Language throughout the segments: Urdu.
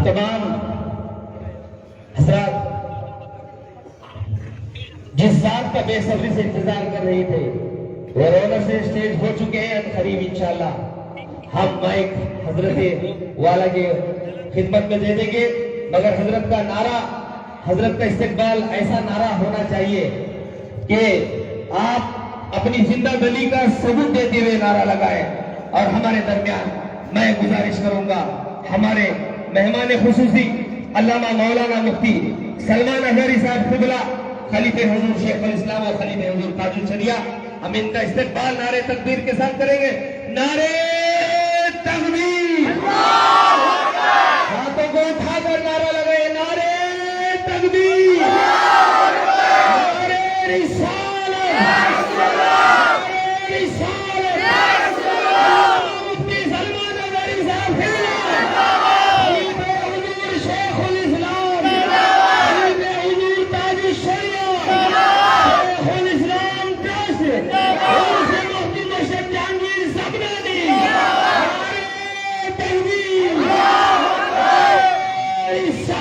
آپ تمام حضرات جس ذات کا بے صبری سے انتظار کر رہے تھے وہ رونق سے اسٹیج ہو چکے ہیں قریب انشاءاللہ ہم مائک حضرت والا کے خدمت میں دے دیں گے، مگر حضرت کا نعرہ، حضرت کا استقبال ایسا نعرہ ہونا چاہیے کہ آپ اپنی زندہ دلی کا ثبوت دیتے ہوئے نعرہ لگائیں۔ اور ہمارے درمیان میں گزارش کروں گا ہمارے مہمان خصوصی علامہ مولانا مفتی سلمان اظہری صاحب قبلہ خلیفہ حضور شیخ الاسلام اور خلیفہ حضور تاج الشریعہ، ہم ان کا استقبال نعرے تکبیر کے ساتھ کریں گے۔ نعرے تکبیر، ہاتھوں کو اٹھا کر نعرہ لگائے، نعرے تکبیر، نعرے رسالت، نعرے رسالت، مفتی سلمان اظہری صاحب قبلہ خلیفہ حضور شیخ الاسلام، خلیفہ حضور تاج الشریعہ، شیخ الاسلام ٹرسٹ اور سے مفتی مرشد جہانگیر سبنانی، نعرے تکبیر، نعرے رسالت۔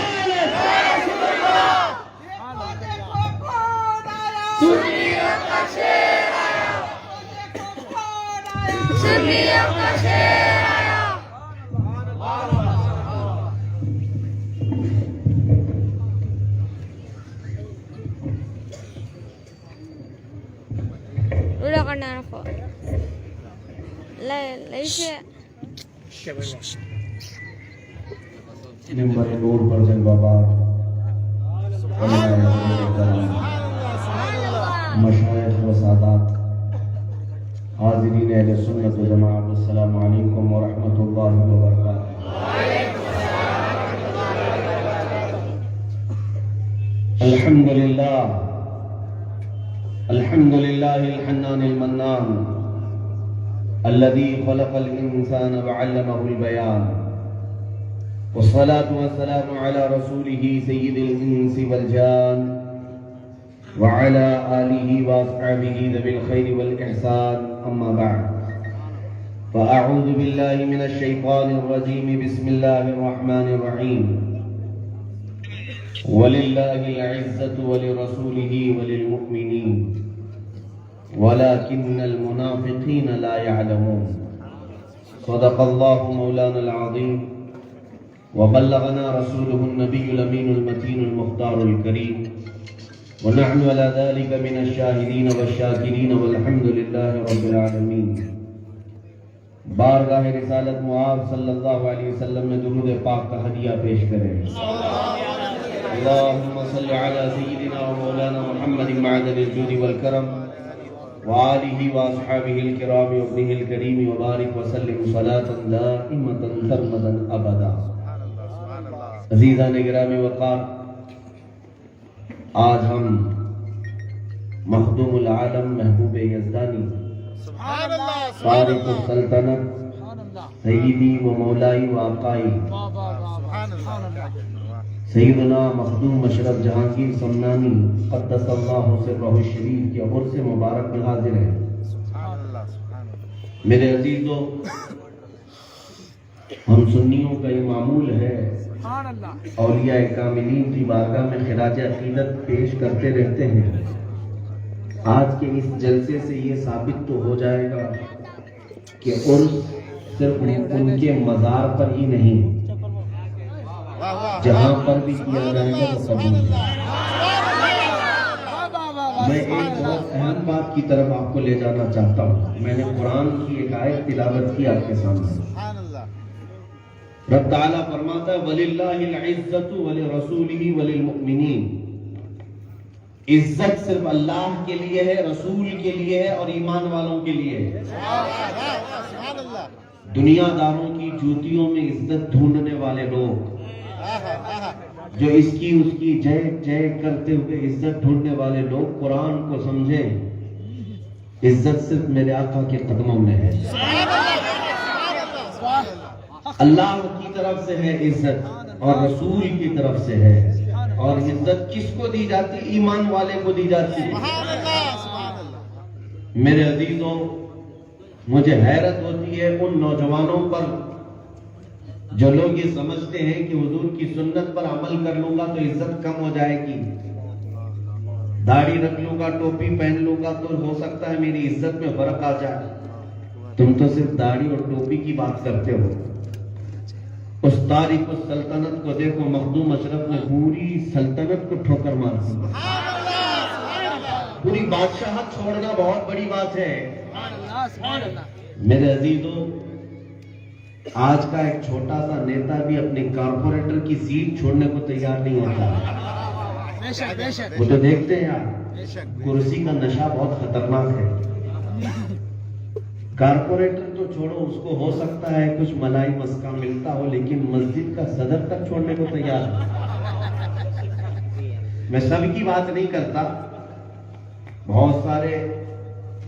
Udah kan aku laisya نمبر نور پر جلوہ بار مشائخ و سادات، حاضرین اہل سنت و جماعت، السلام علیکم ورحمۃ اللہ وبرکاتہ۔ الحمدللہ الحمدللہ الحنان المنان الذي خلق الانسان وعلمه البيان، والصلاة والسلام على رسوله سيد الانس والجان وعلى آله واصحابه ذوي الخير والإحسان، أما بعد فأعوذ بالله من الشيطان الرجيم، بسم الله الرحمن الرحيم، ولله العزة ولرسوله وللمؤمنين ولكن المنافقين لا يعلمون۔ صدق الله مولانا العظيم وبلغنا رسوله النبي الأمين المتين المختار الكريم، ونحن على ذلك من الشاهدين والشاكرين والحمد لله رب العالمين۔ بارگاہ رسالت معاذ صلی اللہ علیہ وسلم میں درود پاک کا ہدیہ پیش کریں۔ اللہم صل علی سیدنا و مولانا محمد معدن الجود والکرم وآلہ واصحابہ الکرام وابنہ الکریم وبارک وسلم صلاة دائمة سرمدا ابدا۔ عزیزان گرامی وقار، آج ہم مخدوم العالم محبوب یزدانی فارق السلطنت سیدی و مولائی و آقائی سیدنا مخدوم مشرف جہانگیر سمنانی قدس اللہ سرہ الشریف کے عرس مبارک میں حاضر ہیں۔ میرے عزیزو، ہم سنیوں کا یہ معمول ہے اولیاء کاملین کی بارگاہ میں خراج عقیدت پیش کرتے رہتے ہیں۔ آج کے اس جلسے سے یہ ثابت تو ہو جائے گا کہ عرس صرف ان کے مزار پر ہی نہیں، جہاں پر بھی کیا جائے گا وہ قبول ہے۔ میں ایک بہت اہم بات کی طرف آپ کو لے جانا چاہتا ہوں۔ میں نے قرآن کی ایک آیت تلاوت کی آپ کے سامنے۔ رب تعالیٰ فرماتا ہے وَلِلَّهِ الْعِزَّةُ وَلِرَسُولِهِ وَلِلْمُؤْمِنِينَ، عزت صرف اللہ کے لیے ہے، رسول کے لیے ہے اور ایمان والوں کے لیے ہے۔ دنیا داروں کی جوتیوں میں عزت ڈھونڈنے والے لوگ، جو اس کی جے جے کرتے ہوئے عزت ڈھونڈنے والے لوگ، قرآن کو سمجھیں عزت صرف میرے آقا کے قدموں میں ہے۔ اللہ کی طرف سے ہے عزت اور رسول کی طرف سے ہے، اور عزت کس کو دی جاتی؟ ایمان والے کو دی جاتی ہے۔ میرے عزیزوں، مجھے حیرت ہوتی ہے ان نوجوانوں پر جو لوگ یہ سمجھتے ہیں کہ حضور کی سنت پر عمل کر لوں گا تو عزت کم ہو جائے گی، داڑھی رکھ لوں گا، ٹوپی پہن لوں گا تو ہو سکتا ہے میری عزت میں فرق آ جائے، تم تو صرف داڑھی اور ٹوپی کی بات کرتے ہو۔ اس تاریخ السلطنت کو دیکھو، مخدوم اشرف نے پوری سلطنت کو ٹھوکر مار دی۔ پوری بادشاہت چھوڑنا بہت بڑی بات ہے۔ میرے عزیزوں، آج کا ایک چھوٹا سا نیتا بھی اپنے کارپوریٹر کی سیٹ چھوڑنے کو تیار نہیں ہوتا۔ وہ تو دیکھتے ہیں آپ، کرسی کا نشہ بہت خطرناک ہے۔ کارپوریٹر تو چھوڑو، اس کو ہو سکتا ہے کچھ ملائی مسکا ملتا ہو، لیکن مسجد کا صدر تک چھوڑنے کو تیار ہے۔ میں سب کی بات نہیں کرتا، بہت سارے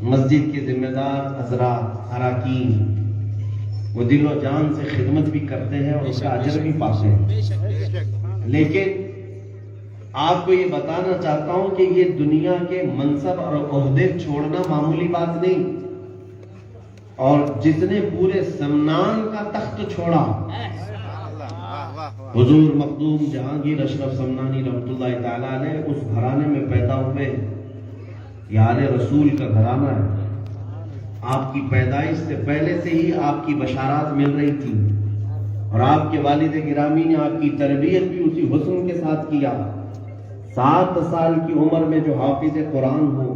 مسجد کے ذمہ دار حضرات اراکین وہ دل و جان سے خدمت بھی کرتے ہیں اور اس کا اجر بھی پاتے ہیں، لیکن آپ کو یہ بتانا چاہتا ہوں کہ یہ دنیا کے منصب اور عہدے چھوڑنا معمولی بات نہیں، اور جس نے پورے سمنان کا تخت چھوڑا، حضور مخدوم جہانگیر اشرف سمنانی رحمۃ اللہ تعالیٰ نے اس گھرانے میں پیدا ہوئے، یار رسول کا گھرانہ ہے۔ آپ کی پیدائش سے پہلے سے ہی آپ کی بشارات مل رہی تھی، اور آپ کے والد گرامی نے آپ کی تربیت بھی اسی حسن کے ساتھ کیا۔ 7 سال کی عمر میں جو حافظ قرآن ہو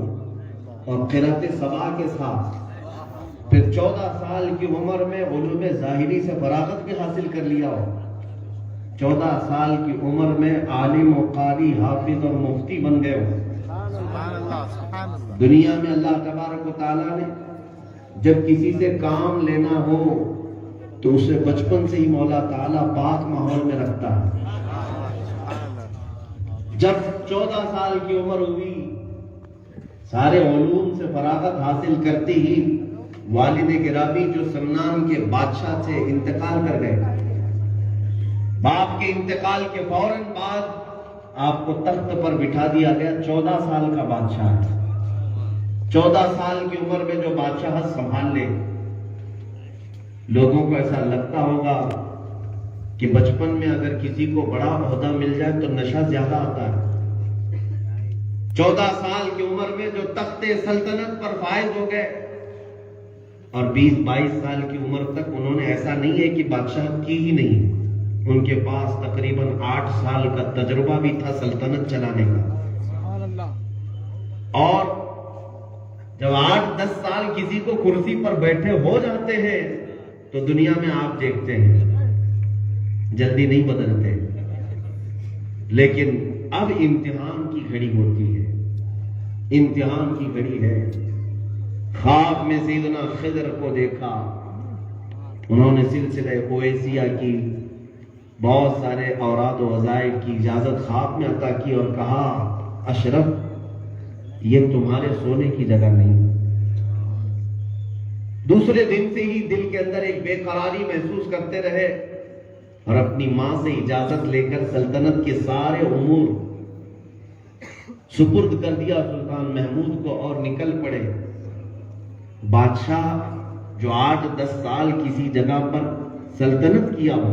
اور قرأت سبع کے ساتھ، پھر 14 سال کی عمر میں علوم ظاہری سے فراغت بھی حاصل کر لیا ہو، 14 سال کی عمر میں عالم و قاری حافظ اور مفتی بن گئے ہو۔ دنیا میں اللہ تبارک و تعالیٰ نے جب کسی سے کام لینا ہو تو اسے بچپن سے ہی مولا تعالیٰ پاک ماحول میں رکھتا ہے۔ جب 14 سال کی عمر ہوئی، سارے علوم سے فراغت حاصل کرتے ہی والد گرامی جو سمنان کے بادشاہ سے انتقال کر گئے، باپ کے انتقال کے فوراً بعد آپ کو تخت پر بٹھا دیا گیا۔ 14 سال کا بادشاہ ہے، 14 سال کی عمر میں جو بادشاہت سنبھال لے، لوگوں کو ایسا لگتا ہوگا کہ بچپن میں اگر کسی کو بڑا عہدہ مل جائے تو نشہ زیادہ آتا ہے۔ 14 سال کی عمر میں جو تخت سلطنت پر فائز ہو گئے، اور 20-22 سال کی عمر تک انہوں نے ایسا نہیں ہے کہ بادشاہت کی ہی نہیں، ان کے پاس تقریباً 8 سال کا تجربہ بھی تھا سلطنت چلانے کا۔ اور جب 8-10 سال کسی کو کرسی پر بیٹھے ہو جاتے ہیں تو دنیا میں آپ دیکھتے ہیں جلدی نہیں بدلتے، لیکن اب امتحان کی گھڑی ہوتی ہے، امتحان کی گھڑی ہے۔ خواب میں سیدنا خضر کو دیکھا، انہوں نے سلسلہ اویسیہ کی، بہت سارے اوراد و وظائف کی اجازت خواب میں عطا کی اور کہا، اشرف یہ تمہارے سونے کی جگہ نہیں۔ دوسرے دن سے ہی دل کے اندر ایک بے قراری محسوس کرتے رہے، اور اپنی ماں سے اجازت لے کر سلطنت کے سارے امور سپرد کر دیا سلطان محمود کو اور نکل پڑے۔ بادشاہ جو 8-10 سال کسی جگہ پر سلطنت کیا ہو،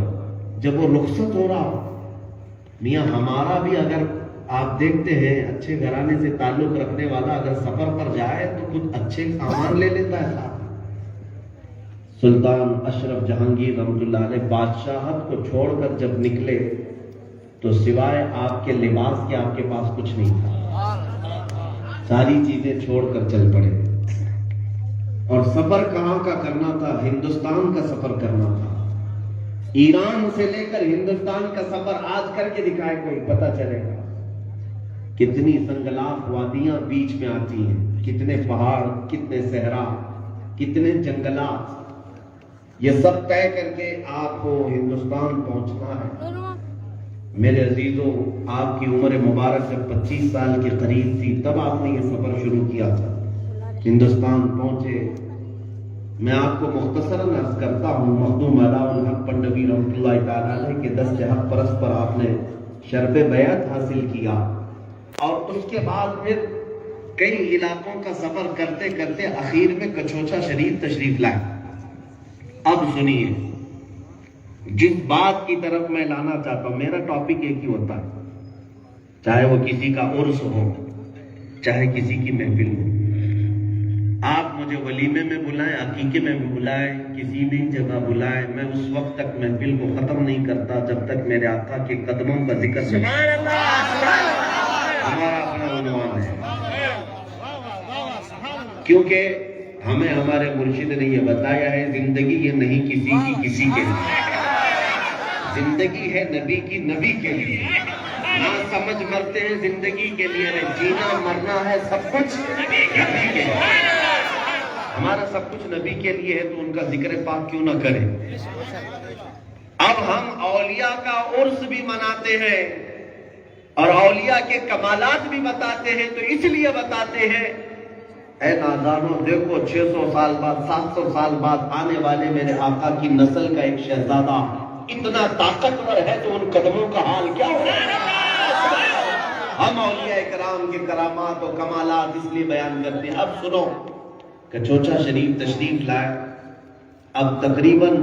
جب وہ رخصت ہو رہا، میاں ہمارا بھی اگر آپ دیکھتے ہیں اچھے گھرانے سے تعلق رکھنے والا اگر سفر پر جائے تو کچھ اچھے سامان لے لیتا ہے ساتھ۔ سلطان اشرف جہانگیر رحمۃ اللہ علیہ بادشاہت کو چھوڑ کر جب نکلے تو سوائے آپ کے لباس کے آپ کے پاس کچھ نہیں تھا، ساری چیزیں چھوڑ کر چل پڑے۔ اور سفر کہاں کا کرنا تھا؟ ہندوستان کا سفر کرنا تھا۔ ایران سے لے کر ہندوستان کا سفر آج کر کے دکھائے کوئی، پتہ چلے گا کتنی سنگلاخ وادیاں بیچ میں آتی ہیں، کتنے پہاڑ، کتنے صحرا، کتنے جنگلات، یہ سب طے کر کے آپ کو ہندوستان پہنچنا ہے۔ میرے عزیزوں، آپ کی عمر مبارک جب 25 سال کے قریب تھی تب آپ نے یہ سفر شروع کیا تھا، ہندوستان پہنچے۔ میں آپ کو مختصراً عرض کرتا ہوں، مخدوم علاء الحق پنڈوی رحمۃ اللہ تعالیٰ علیہ کے دست حق پرست پر آپ نے شرف بیعت حاصل کیا، اور اس کے بعد پھر کئی علاقوں کا سفر کرتے کرتے آخر میں کچھوچا شریف تشریف لائے۔ اب سنیے، جس بات کی طرف میں لانا چاہتا ہوں، میرا ٹاپک ایک ہی ہوتا ہے، چاہے وہ کسی کا عرس ہو، چاہے کسی کی محفل ہو۔ آپ مجھے ولیمے میں بلائیں، عقیقے میں بھی بلائیں، کسی بھی جگہ بلائیں، میں اس وقت تک محفل کو ختم نہیں کرتا جب تک میرے آقا کے قدموں کا ذکر نہیں۔ ہمارا اپنا عنوان ہے، کیونکہ ہمیں ہمارے مرشد نے یہ بتایا ہے، زندگی یہ نہیں کسی کی کسی کے لیے، زندگی ہے نبی کی نبی کے لیے۔ نہ سمجھ مرتے ہیں زندگی کے لیے، جینا مرنا ہے سب کچھ نبی کے لیے۔ ہمارا سب کچھ نبی کے لیے ہے، تو ان کا ذکر پاک کیوں نہ کریں۔ اب ہم اولیاء کا عرس بھی مناتے ہیں اور اولیاء کے کمالات بھی بتاتے ہیں، تو اس لیے بتاتے ہیں، اے نادانوں دیکھو 600 سال بعد 700 سال بعد آنے والے میرے آقا کی نسل کا ایک شہزادہ اتنا طاقتور ہے، تو ان قدموں کا حال کیا ہوگا۔ ہم اولیاء کرام کے کرامات و کمالات اس لیے بیان کرتے ہیں۔ اب سنو، کچوچا شریف تشریف لائے، اب تقریباً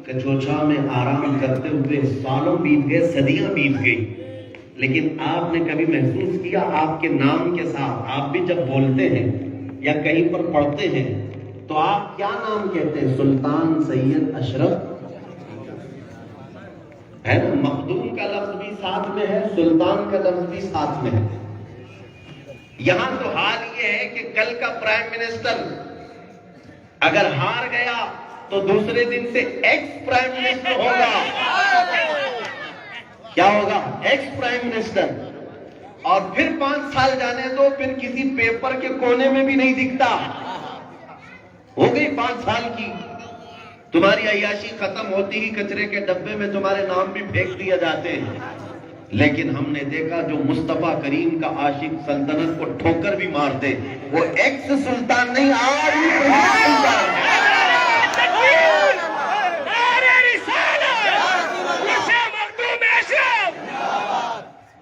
کچوچا میں آرام کرتے ہوئے سالوں بیت گئے، صدیاں بیت گئی، لیکن آپ نے کبھی محسوس کیا آپ کے نام کے ساتھ آپ بھی جب بولتے ہیں یا کہیں پر پڑھتے ہیں تو آپ کیا نام کہتے ہیں؟ سلطان سید اشرف ہے نا، مخدوم کا لفظ بھی ساتھ میں ہے، سلطان کا لفظ بھی ساتھ میں ہے۔ یہاں تو حال یہ ہے کہ کل کا پرائم منسٹر اگر ہار گیا تو دوسرے دن سے ایکس پرائم منسٹر ہوگا۔ کیا ہوگا؟ ایکس پرائم منسٹر، اور پھر 5 سال جانے دو، پھر کسی پیپر کے کونے میں بھی نہیں دکھتا۔ ہو گئی 5 سال کی، تمہاری عیاشی ختم ہوتی ہی کچرے کے ڈبے میں تمہارے نام بھی پھینک دیا جاتے ہیں۔ لیکن ہم نے دیکھا جو مصطفیٰ کریم کا عاشق سلطنت کو ٹھوکر بھی مار دے، وہ ایکس سلطان نہیں، آج بھی سلطان ہے۔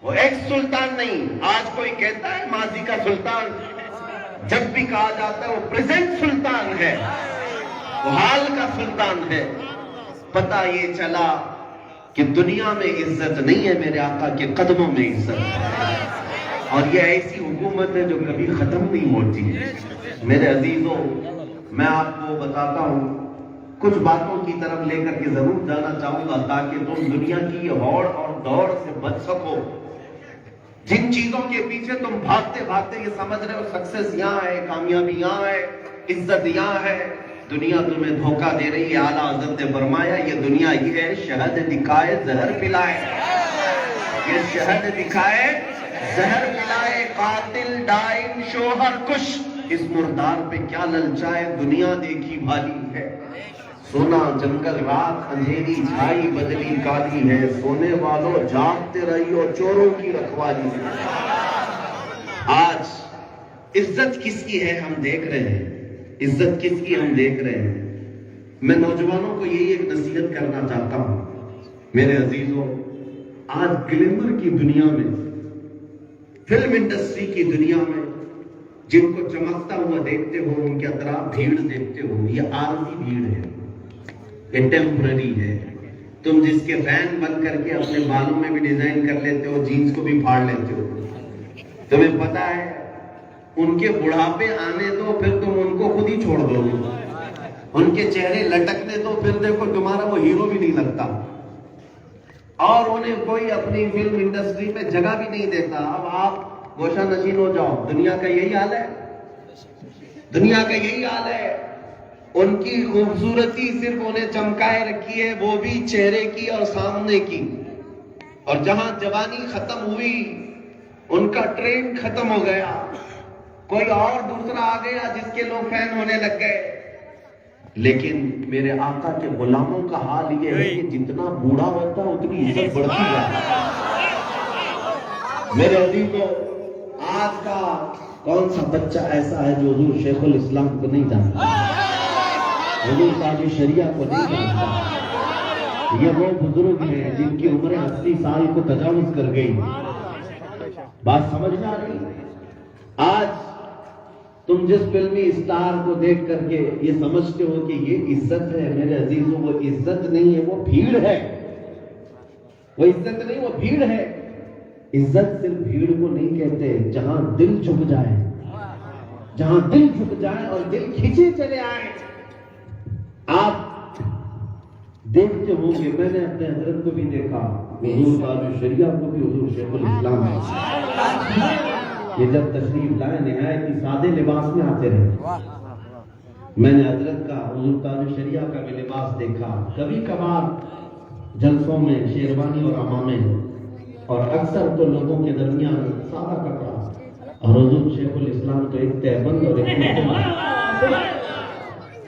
وہ ایکس سلطان نہیں، آج کوئی کہتا ہے ماضی کا سلطان، جب بھی کہا جاتا ہے وہ پریزنٹ سلطان ہے، وہ حال کا سلطان ہے۔ پتہ یہ چلا کہ دنیا میں عزت نہیں ہے، میرے آقا کے قدموں میں عزت ہے، اور یہ ایسی حکومت ہے جو کبھی ختم نہیں ہوتی۔ میرے عزیزوں، میں آپ کو بتاتا ہوں، کچھ باتوں کی طرف لے کر کے ضرور جانا چاہوں گا تاکہ تم دنیا کی یہ ہوڑ اور دوڑ سے بچ سکو۔ جن چیزوں کے پیچھے تم بھاگتے بھاگتے یہ سمجھ رہے ہو سکسیس یہاں ہے، کامیابی یہاں ہے، عزت یہاں ہے، دنیا تمہیں دھوکہ دے رہی ہے۔ اعلیٰ حضرت نے فرمایا یہ دنیا یہ ہے، شہد دکھائے زہر پلائے، یہ شہد دکھائے زہر پلائے، قاتل ڈائن شوہر کش، اس مردار پہ کیا للچائے، دنیا دیکھی بھالی ہے۔ سونا جنگل رات اندھیری چھائی بدلی کالی ہے، سونے والوں جاگتے رہیو چوروں کی رکھوالی ہے۔ آج عزت کس کی ہے ہم دیکھ رہے ہیں، عزت کس کی ہم دیکھ رہے ہیں۔ میں نوجوانوں کو یہی ایک نصیحت کرنا چاہتا ہوں، میرے عزیزوں، آج گلیمر کی دنیا میں، فلم انڈسٹری کی دنیا میں جن کو چمکتا ہوا دیکھتے ہو، ان کے اطراف بھیڑ دیکھتے ہو، یہ عارضی بھیڑ ہے، یہ ٹیمپرری ہے۔ تم جس کے فین بن کر کے اپنے بالوں میں بھی ڈیزائن کر لیتے ہو، جینز کو بھی پھاڑ لیتے ہو، تمہیں پتا ہے ان کے بڑھاپے آنے دو، پھر تم ان کو خود ہی چھوڑ دو گے، ان کے چہرے لٹکنے دو، پھر دیکھو تمہارا وہ ہیرو بھی نہیں لگتا، اور انہیں کوئی اپنی فلم انڈسٹری میں جگہ بھی نہیں دیتا۔ اب آپ گوشہ نشین ہو جاؤ، دنیا کا یہی حال ہے، دنیا کا یہی حال ہے۔ ان کی خوبصورتی صرف انہیں چمکائے رکھی ہے، وہ بھی چہرے کی اور سامنے کی، اور جہاں جوانی ختم ہوئی ان کا ٹرینڈ ختم ہو گیا، کوئی اور دوسرا آ گیا جس کے لوگ فین ہونے لگ گئے۔ لیکن میرے آقا کے غلاموں کا حال یہ ہے کہ جتنا بوڑھا ہوتا ہے اتنی عزت بڑھتی جاتی ہے۔ میرے عزیزوں، آج کا کون سا بچہ ایسا ہے جو حضور شیخ الاسلام کو نہیں جانتا، حضور تاج شریعہ کو نہیں جانتا؟ یہ وہ بزرگ ہیں جن کی عمر 80 سال کو تجاوز کر گئی۔ بات سمجھ میں آ رہی؟ آج تم جس فلمی اسٹار کو دیکھ کر کے یہ سمجھتے ہو کہ یہ عزت ہے، میرے عزیزوں وہ عزت نہیں ہے، وہ بھیڑ ہے۔ وہ عزت نہیں، وہ بھیڑ ہے۔ عزت صرف بھیڑ کو نہیں کہتے، جہاں دل جھک جائے، جہاں دل جھک جائے اور دل کھینچے چلے آئے۔ آپ دیکھتے ہوں گے، میں نے اپنے حضرت کو بھی دیکھا، حضور تاج الشریعہ کو بھی، حضور شیخ الاسلام ہے، یہ جب تشریف لائے نہایت ہی سادے لباس میں آتے رہے۔ میں نے حضرت کا، حضور تاج الشریعہ کا بھی لباس دیکھا، کبھی کبھار جلسوں میں شیروانی اور عمامے، اور اکثر تو لوگوں کے درمیان سادہ کپڑا، اور حضور شیخ الاسلام تو ایک تہبند اور ایک کرتا،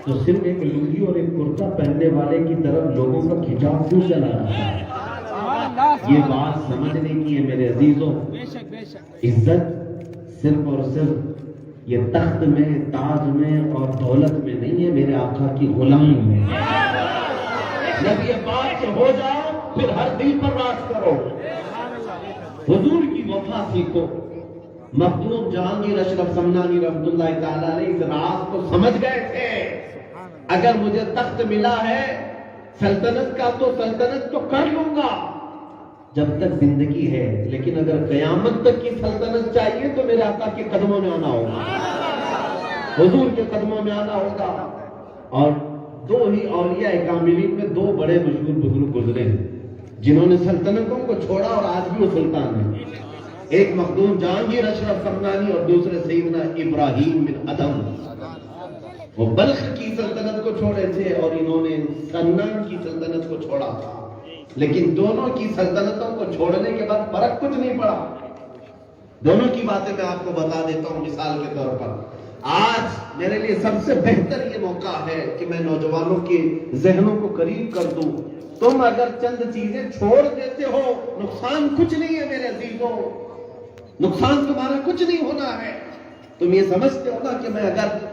تو صرف ایک لنگی اور ایک کرتا پہننے والے کی طرف لوگوں کا کھینچاؤ کیوں چلا رہا ہے؟ یہ بات سمجھنے کی ہے میرے عزیزوں۔ عزت صرف اور صرف یہ تخت میں، تاج میں اور دولت میں نہیں ہے، میرے آقا کی غلامی میں۔ جب یہ بات ہو جاؤ پھر ہر دل پر راز کرو، حضور کی وفا سیکھو۔ مخدوم جہانگیر اشرف سمنانی رحمۃ اللہ تعالی علیہ اس راز کو سمجھ گئے تھے، اگر مجھے تخت ملا ہے سلطنت کا تو سلطنت تو کر لوں گا جب تک زندگی ہے، لیکن اگر قیامت تک کی سلطنت چاہیے تو میرے آقا کے قدموں میں آنا ہوگا، حضور کے قدموں میں آنا ہوگا۔ اور دو ہی اولیاء کاملین میں دو بڑے مشہور بزرگ گزرے ہیں جنہوں نے سلطنتوں کو چھوڑا اور آج بھی وہ سلطان ہیں، ایک مخدوم جہانگیر اشرف سمنانی اور دوسرے سیدنا ابراہیم بن ادھم۔ وہ بلخ کی سلطنت کو چھوڑے تھے اور انہوں نے سنان کی سلطنت کو چھوڑا تھا، لیکن دونوں کی سلطنتوں کو چھوڑنے کے بعد فرق کچھ نہیں پڑا۔ دونوں کی باتیں میں آپ کو بتا دیتا ہوں مثال کے طور پر۔ آج میرے لیے سب سے بہتر یہ موقع ہے کہ میں نوجوانوں کے ذہنوں کو قریب کر دوں۔ تم اگر چند چیزیں چھوڑ دیتے ہو نقصان کچھ نہیں ہے میرے عزیزوں، نقصان تمہارا کچھ نہیں ہونا ہے۔ تم یہ سمجھتے ہو نا کہ میں اگر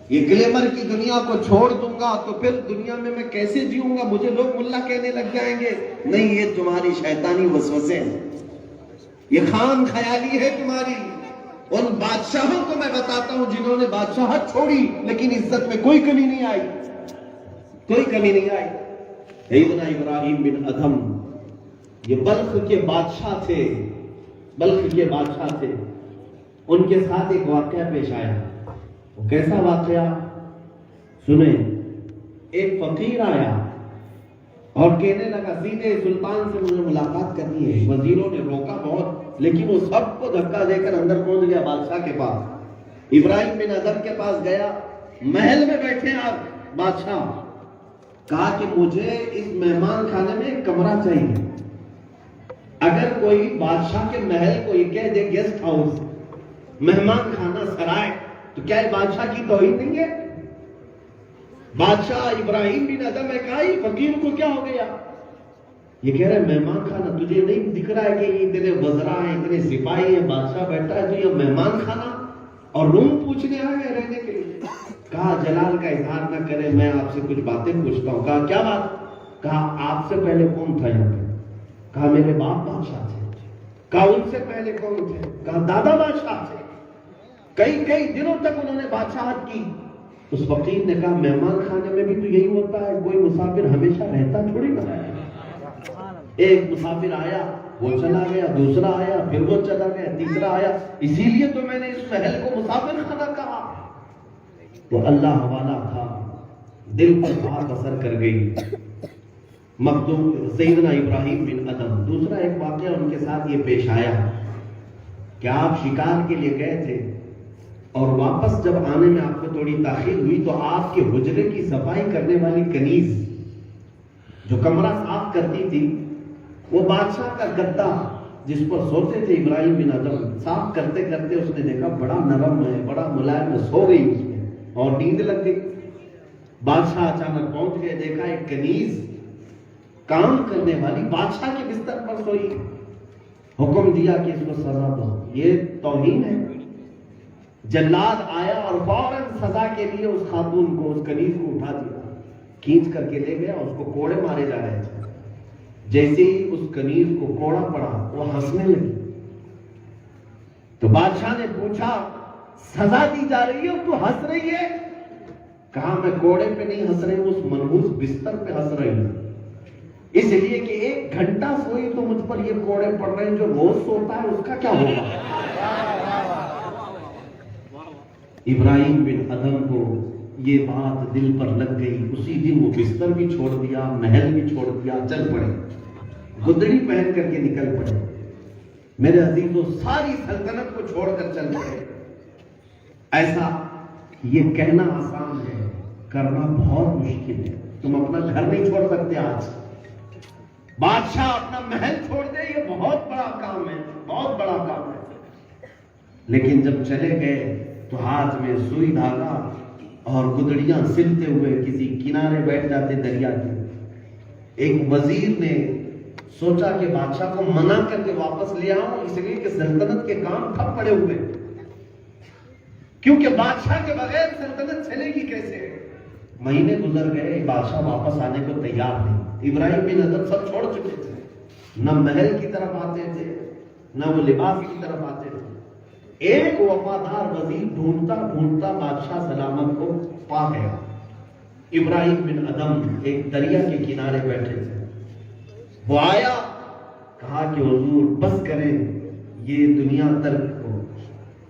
یہ گلیمر کی دنیا کو چھوڑ دوں گا تو پھر دنیا میں کیسے جیوں گا، مجھے لوگ ملا کہنے لگ جائیں گے۔ نہیں، یہ تمہاری شیطانی وسوسے ہیں، یہ خام خیالی ہے تمہاری۔ ان بادشاہوں کو میں بتاتا ہوں جنہوں نے بادشاہت چھوڑی لیکن عزت میں کوئی کمی نہیں آئی، کوئی کمی نہیں آئی۔ سیدنا ابراہیم بن ادھم یہ بلخ کے بادشاہ تھے، بلخ کے بادشاہ تھے۔ ان کے ساتھ ایک واقعہ پیش آیا۔ وہ کیسا واقعہ سنیں۔ ایک فقیر آیا اور کہنے لگا سیدھے سلطان سے مجھے ملاقات کرنی ہے۔ وزیروں نے روکا بہت، لیکن وہ سب کو دھکا دے کر اندر پہنچ گیا بادشاہ کے پاس۔ ابراہیم بن ادھم کے پاس گیا، محل میں بیٹھے آپ بادشاہ، کہا کہ مجھے اس مہمان خانے میں ایک کمرہ چاہیے۔ اگر کوئی بادشاہ کے محل کو یہ کہہ دے گیسٹ ہاؤس، مہمان خانہ، سرائے، تو کیا یہ بادشاہ کی توہین نہیں ہے؟ بادشاہ ابراہیم بن ادھم نے کہا یہ فقیر کو کیا ہو گیا؟ یہ کہہ رہا ہے مہمان خانہ، تجھے نہیں دکھ رہا ہے کہ یہ اتنے وزراء ہیں، اتنے سپاہی ہیں، بادشاہ بیٹھا ہے، تو یہ مہمان خانہ اور روم پوچھنے آئے ہیں رہنے کے لیے؟ کہا جلال کا اظہار نہ کرے، میں آپ سے کچھ باتیں پوچھتا ہوں۔ کہا کیا بات؟ کہا آپ سے پہلے کون تھا یہاں پہ؟ کہا میرے باپ بادشاہ تھے۔ کہا ان سے پہلے کون تھے؟ کہا دادا بادشاہ تھے۔ کئی دنوں تک انہوں نے بادشاہت کی۔ اس فقیر نے کہا مہمان خانے میں بھی تو یہی ہوتا ہے، کوئی مسافر ہمیشہ رہتا تھوڑی نہ ہے۔ ایک مسافر آیا، وہ چلا گیا، دوسرا آیا، پھر وہ چلا گیا، تیسرا آیا، اسی لیے تو میں نے اس محل کو مسافر خانہ کہا۔ وہ اللہ والا تھا، دل پر بات اثر کر گئی۔ مخدوم سیدنا ابراہیم بن ادھم۔ دوسرا ایک واقعہ ان کے ساتھ یہ پیش آیا کہ آپ شکار کے لیے گئے تھے اور واپس جب آنے میں آپ کو تھوڑی تاخیر ہوئی تو آپ کے حجرے کی صفائی کرنے والی کنیز جو کمرہ صاف کرتی تھی، وہ بادشاہ کا گدا جس پر سوتے تھے ابراہیم بن ادھم، صاف کرتے کرتے اس نے دیکھا بڑا نرم ہے، بڑا ملائم ہے، سو گئی اس میں اور نیند لگ گئی۔ بادشاہ اچانک پہنچ گئے، دیکھا ایک کنیز کام کرنے والی بادشاہ کے بستر پر سوئی۔ حکم دیا کہ اس کو سزا دو، یہ توہین ہے۔ جلاد آیا اور فوراً سزا کے لیے اس خاتون کو، اس کنیز کو اٹھا دیا، کھینچ کر کے لے گیا، اس کو کوڑے مارے جا رہے تھے۔ جیسے ہی اس کنیز کو کوڑا پڑا وہ ہنسنے لگی۔ تو بادشاہ نے پوچھا سزا دی جا رہی ہے اور تو ہنس رہی ہے. کہا میں کوڑے پہ نہیں ہنس رہی ہوں, اس منحوس بستر پہ ہنس رہی ہوں, اس لیے کہ 1 گھنٹہ سوئی تو مجھ پر یہ کوڑے پڑ رہے ہیں, جو روز سوتا ہے اس کا کیا ہوگا. ابراہیم بن ادم کو یہ بات دل پر لگ گئی. اسی دن وہ بستر بھی چھوڑ دیا, محل بھی چھوڑ دیا, چل پڑے, گدڑی پہن کر کے نکل پڑے. میرے عزیزوں, ساری سلطنت کو چھوڑ کر چل پڑے. ایسا یہ کہنا آسان ہے, کرنا بہت مشکل ہے. تم اپنا گھر نہیں چھوڑ سکتے آج. بادشاہ اپنا محل چھوڑ دے, یہ بہت بڑا کام ہے, بہت بڑا کام ہے. لیکن جب چلے گئے تو ہاتھ میں سوئی دھاگا اور گدڑیاں سلتے ہوئے کسی کنارے بیٹھ جاتے دریا کے. ایک وزیر نے سوچا کہ بادشاہ کو منع کر کے واپس لے آؤں, اس لیے کہ سلطنت کے کام ٹھپ پڑے ہوئے, کیونکہ بادشاہ کے بغیر سلطنت چلے گی کیسے. مہینے گزر گئے, بادشاہ واپس آنے کو تیار نہیں. ابراہیم بن ادم سب چھوڑ چکے تھے, نہ محل کی طرف آتے تھے, نہ وہ لباس کی طرف آتے تھے. ایک وفادار وزیر ڈھونڈتا ڈھونڈتا بادشاہ سلامت کو پا گیا. ابراہیم بن ادم ایک دریا کے کنارے بیٹھے تھے. وہ آیا, کہا کہ حضور بس کریں, یہ دنیا ترک کو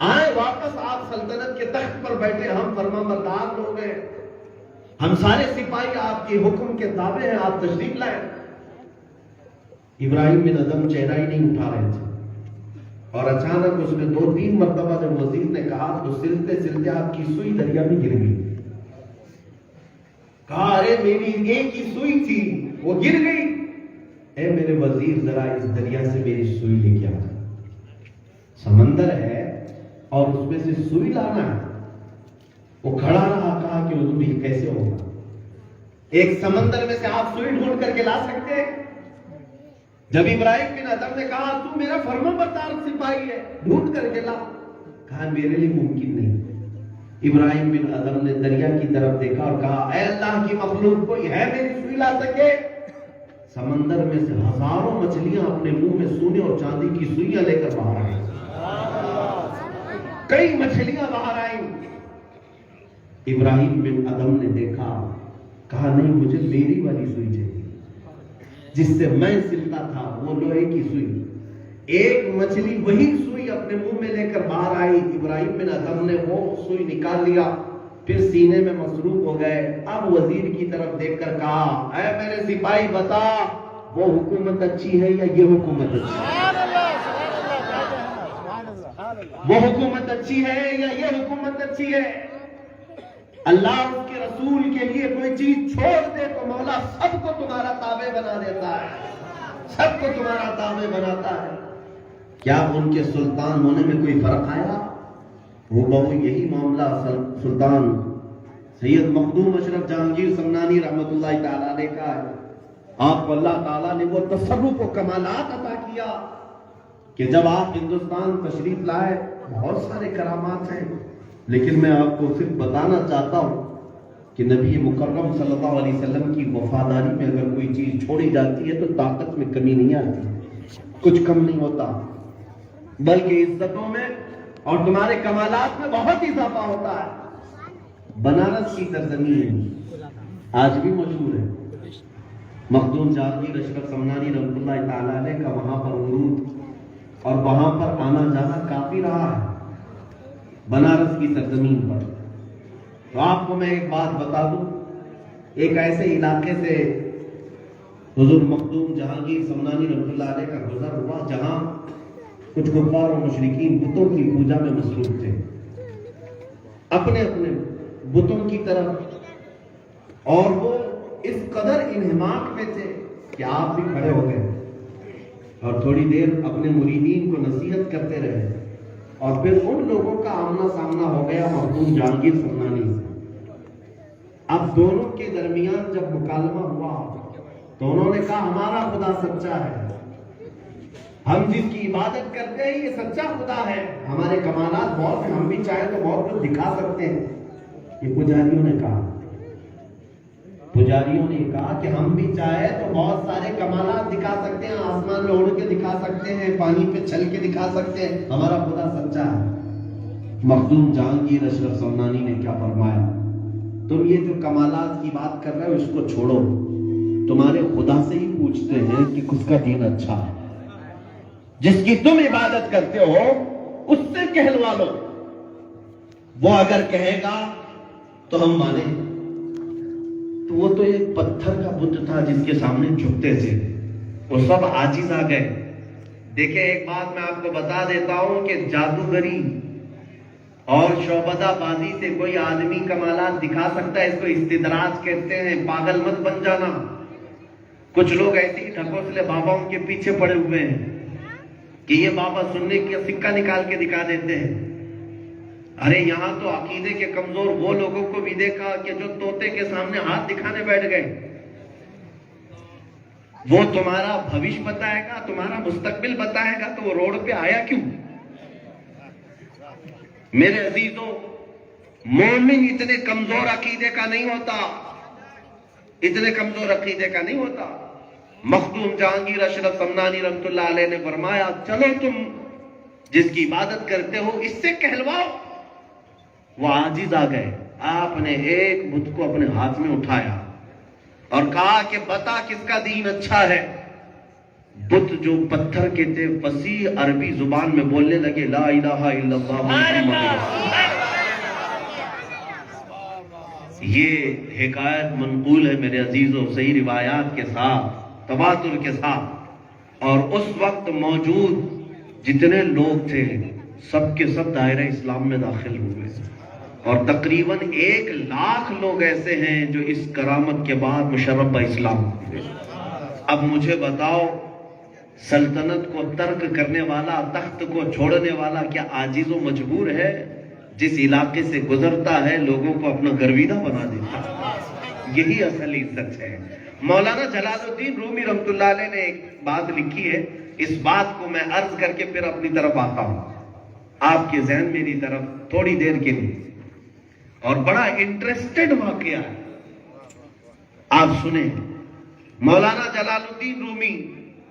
آئے واپس, آپ سلطنت کے تخت پر بیٹھے, ہم فرما بردار لوگ ہیں, ہم سارے سپاہی آپ کے حکم کے تابع ہیں, آپ تشریف لائیں. ابراہیم بن ادم چہرہ ہی نہیں اٹھا رہے تھے, اور اچانک اس نے 2-3 مرتبہ جب وزیر نے کہا تو سلتے سلتے آپ کی سوئی دریا میں گر گئی. کہا ارے میری ایک ہی سوئی تھی, وہ گر گئی. اے میرے وزیر, ذرا اس دریا سے میری سوئی لے کے آ. سمندر ہے اور اس میں سے سوئی لانا ہے. وہ کھڑا رہا, کہا کہ حضور یہ کیسے ہوگا, ایک سمندر میں سے آپ سوئی ڈھونڈ کر کے لا سکتے. جب ابراہیم بن ادم نے کہا تو میرا فرما بردار سپاہی ہے, ڈھونڈ کر کے لا, کہا میرے لیے ممکن نہیں. ابراہیم بن ادم نے دریا کی طرف دیکھا اور کہا اے اللہ کی مخلوق, کوئی ہے میری سوئی لا سکے. سمندر میں سے ہزاروں مچھلیاں اپنے منہ میں سونے اور چاندی کی سوئیاں لے کر باہر آئیں. کئی مچھلیاں باہر آئیں. ابراہیم بن ادم نے دیکھا, کہا نہیں, مجھے میری والی سوئی چاہیے جس سے میں سلتا تھا, وہ لوہے کی سوئی. ایک مچھلی وہی سوئی اپنے منہ میں لے کر باہر آئی. ابراہیم بن ادم نے وہ سوئی نکال لیا, پھر سینے میں مصروف ہو گئے. اب وزیر کی طرف دیکھ کر کہا اے میرے سپاہی بتا, وہ حکومت اچھی ہے یا یہ حکومت اچھی ہے, وہ حکومت اچھی ہے یا یہ حکومت اچھی ہے. اللہ اس کے رسول کے لیے کوئی چیز چھوڑ دے تو مولا سب کو تمہارا تابع بنا دیتا ہے, سب کو تمہارا تابع بناتا ہے. کیا ان کے سلطان ہونے میں کوئی فرق آیا؟ وہ بہو یہی معاملہ سلطان سید مخدوم اشرف جہانگیر سمنانی رحمت اللہ تعالیٰ علیہ کا ہے. آپ کو اللہ تعالیٰ نے وہ تصرف و کمالات عطا کیا کہ جب آپ ہندوستان تشریف لائے, بہت سارے کرامات ہیں, لیکن میں آپ کو صرف بتانا چاہتا ہوں کہ نبی مکرم صلی اللہ علیہ وسلم کی وفاداری میں اگر کوئی چیز چھوڑی جاتی ہے تو طاقت میں کمی نہیں آتی, کچھ کم نہیں ہوتا, بلکہ عزتوں میں اور تمہارے کمالات میں بہت اضافہ ہوتا ہے. بنارس کی سرزمین آج بھی مشہور ہے, مخدوم جہانگیر اشرف سمنانی رحمۃ اللہ تعالیٰ علیہ کا وہاں پر عروج اور وہاں پر آنا جانا کافی رہا ہے, بنارس کی سرزمین پر. تو آپ کو میں ایک بات بتا دوں, ایک ایسے علاقے سے حضور مخدوم جہانگیر سمنانی رحمۃ اللہ علیہ کا گزر ہوا جہاں کچھ کفار و مشرکین بتوں کی پوجا میں مصروف تھے, اپنے اپنے بتوں کی طرف, اور وہ اس قدر انہماک میں تھے کہ آپ بھی کھڑے ہو گئے اور تھوڑی دیر اپنے مریدین کو نصیحت کرتے رہے, اور پھر ان لوگوں کا آمنا سامنا ہو گیا مخدوم جہانگیر سمنانی سے. اب دونوں کے درمیان جب مکالمہ ہوا تو انہوں نے کہا ہمارا خدا سچا ہے, ہم جس کی عبادت کرتے ہیں یہ سچا خدا ہے, ہمارے کمالات بہت ہیں, ہم بھی چاہیں تو بہت کچھ دکھا سکتے ہیں. یہ پجاریوں نے کہا کہ ہم بھی چاہیں تو بہت سارے کمالات دکھا سکتے ہیں, آسمان میں اڑ کے دکھا سکتے ہیں, پانی پہ چل کے دکھا سکتے ہیں, ہمارا خدا سچا ہے. مخدوم جہانگیر اشرف سمنانی نے کیا فرمایا، تم یہ جو کمالات کی بات کر رہے ہو اس کو چھوڑو، تمہارے خدا سے ہی پوچھتے ہیں کہ کس کا دین اچھا ہے، جس کی تم عبادت کرتے ہو اس سے کہلوا لو، وہ اگر کہے گا تو ہم مانیں۔ تو وہ تو ایک پتھر کا بت تھا جس کے سامنے جھکتے تھے، وہ سب عاجز آ گئے۔ دیکھیں ایک بات میں آپ کو بتا دیتا ہوں کہ جادوگری اور شعبدہ بازی سے کوئی آدمی کمالات دکھا سکتا ہے، اس کو استدراج کہتے ہیں، پاگل مت بن جانا۔ کچھ لوگ ایسے ہی ڈھکوسلے باباؤں کے پیچھے پڑے ہوئے ہیں کہ یہ بابا سننے کا سکہ نکال کے دکھا دیتے ہیں۔ ارے یہاں تو عقیدے کے کمزور وہ لوگوں کو بھی دیکھا کہ جو طوطے کے سامنے ہاتھ دکھانے بیٹھ گئے۔ وہ تمہارا بھوش بتائے گا، تمہارا مستقبل بتائے گا، تو وہ روڈ پہ آیا کیوں؟ میرے عزیزوں، مومن اتنے کمزور عقیدے کا نہیں ہوتا، اتنے کمزور عقیدے کا نہیں ہوتا۔ مخدوم جہانگیر اشرف سمنانی رحمۃ اللہ علیہ نے فرمایا، چلو تم جس کی عبادت کرتے ہو اس سے کہلواؤ۔ وہ عاجز آ گئے۔ آپ نے ایک بت کو اپنے ہاتھ میں اٹھایا اور کہا کہ بتا کس کا دین اچھا ہے۔ بت جو پتھر کے تھے فصیح عربی زبان میں بولنے لگے، لا الہ الا اللہ محمد رسول اللہ۔ یہ حکایت منقول ہے میرے عزیزوں، صحیح روایات کے ساتھ، تواتر کے ساتھ، اور اس وقت موجود جتنے لوگ تھے سب کے سب دائرہ اسلام میں داخل ہوئے، اور تقریباً 1,00,000 لوگ ایسے ہیں جو اس کرامت کے بعد مشرف اسلام ہوئے۔ اب مجھے بتاؤ، سلطنت کو ترک کرنے والا، تخت کو چھوڑنے والا کیا عاجز و مجبور ہے؟ جس علاقے سے گزرتا ہے لوگوں کو اپنا گرویدہ بنا دیتا ہے۔ یہی اصل عزت ہے۔ مولانا جلال الدین رومی رحمۃ اللہ علیہ نے ایک بات لکھی ہے، اس بات کو میں عرض کر کے پھر اپنی طرف آتا ہوں، آپ کے ذہن میری طرف تھوڑی دیر کے لیے، اور بڑا انٹرسٹڈ واقعہ ہے، آپ سنیں۔ مولانا جلال الدین رومی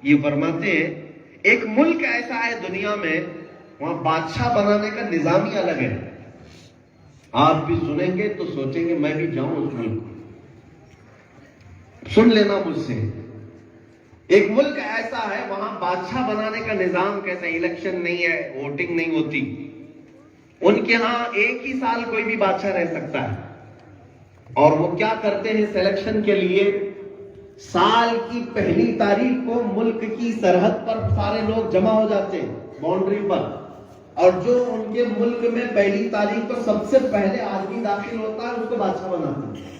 یہ فرماتے ہیں، ایک ملک ایسا ہے دنیا میں وہاں بادشاہ بنانے کا نظام ہی الگ ہے۔ آپ بھی سنیں گے تو سوچیں گے میں بھی جاؤں اس ملک کو۔ سن لینا مجھ سے، ایک ملک ایسا ہے وہاں بادشاہ بنانے کا نظام کیسا، الیکشن نہیں ہے، ووٹنگ نہیں ہوتی، ان کے ہاں ایک ہی سال کوئی بھی بادشاہ رہ سکتا ہے، اور وہ کیا کرتے ہیں سلیکشن کے لیے، سال کی پہلی تاریخ کو ملک کی سرحد پر سارے لوگ جمع ہو جاتے ہیں باؤنڈری پر، اور جو ان کے ملک میں پہلی تاریخ کو سب سے پہلے آدمی داخل ہوتا ہے اس کو بادشاہ بناتے ہیں۔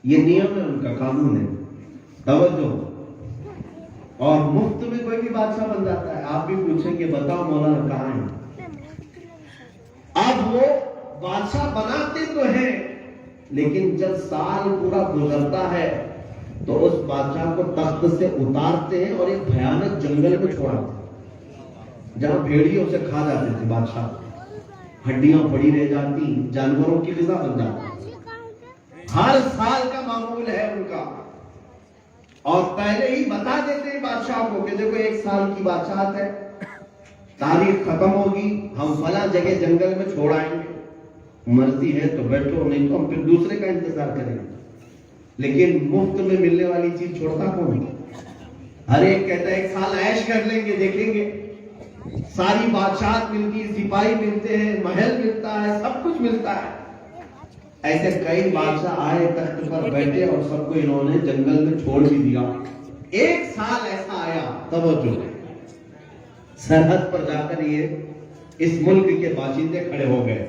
یہ نیم ہے، ان کا قانون ہے، توجہ، اور مفت میں کوئی بھی بادشاہ بن جاتا ہے۔ آپ بھی پوچھیں کہ بتاؤ مولانا کہاں ہے؟ اب وہ بادشاہ بناتے تو ہیں، لیکن جب سال پورا گزرتا ہے تو اس بادشاہ کو تخت سے اتارتے ہیں اور ایک بھیانک جنگل میں چھوڑاتے ہیں جہاں بھیڑیوں سے کھا جاتے تھے بادشاہ، ہڈیاں پڑی رہ جاتی، جانوروں کی غذا بن جاتی۔ ہر سال کا معمول ہے ان کا، اور پہلے ہی بتا دیتے ہیں بادشاہ کو کہ دیکھو 1 سال کی بادشاہت ہے، تاریخ ختم ہوگی، ہم فلاں جگہ جنگل میں چھوڑ آئیں گے، مرضی ہے تو بیٹھو، نہیں تو ہم پھر دوسرے کا انتظار کریں گے۔ لیکن مفت میں ملنے والی چیز چھوڑتا کون؟ ہر ایک کہتا ہے 1 سال عیش کر لیں گے، دیکھیں گے، ساری بادشاہت ملتی ہے، سپاہی ملتے ہیں، محل ملتا ہے، سب کچھ ملتا ہے۔ ایسے کئی بادشاہ آئے، تخت پر بیٹھے، اور سب کو انہوں نے جنگل میں چھوڑ بھی دیا۔ 1 سال ایسا آیا، توجہ، سرحد پر جا کر یہ اس ملک کے باشندے کھڑے ہو گئے،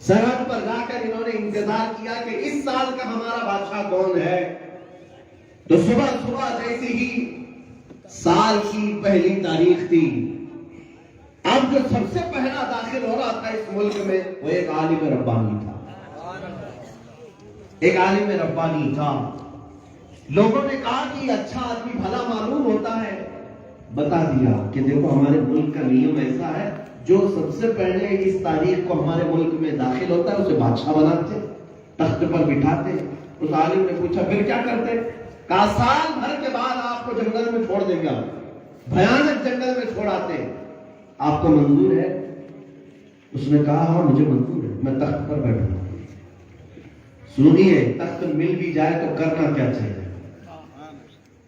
سرحد پر جا کر انہوں نے انتظار کیا کہ اس سال کا ہمارا بادشاہ کون ہے۔ تو صبح صبح جیسی ہی سال کی پہلی تاریخ تھی، اب جو سب سے پہلا داخل ہو رہا تھا اس ملک میں وہ ایک عالم ربانی تھا، ایک عالم ربانی تھا۔ لوگوں نے کہا کہ اچھا آدمی بھلا معلوم ہوتا ہے، بتا دیا کہ دیکھو ہمارے ملک کا نیم ایسا ہے، جو سب سے پہلے اس تاریخ کو ہمارے ملک میں داخل ہوتا ہے اسے بادشاہ بناتے، تخت پر بٹھاتے۔ اس عالم نے پوچھا پھر کیا کرتے؟ کہا سال بھر کے بعد آپ کو جنگل میں چھوڑ دیں گے، بھیانک جنگل میں چھوڑاتے، آپ کو منظور ہے؟ اس نے کہا ہاں مجھے منظور ہے، میں تخت پر بیٹھوں گا۔ سنیے، تخت مل بھی جائے تو کرنا کیا چاہیے؟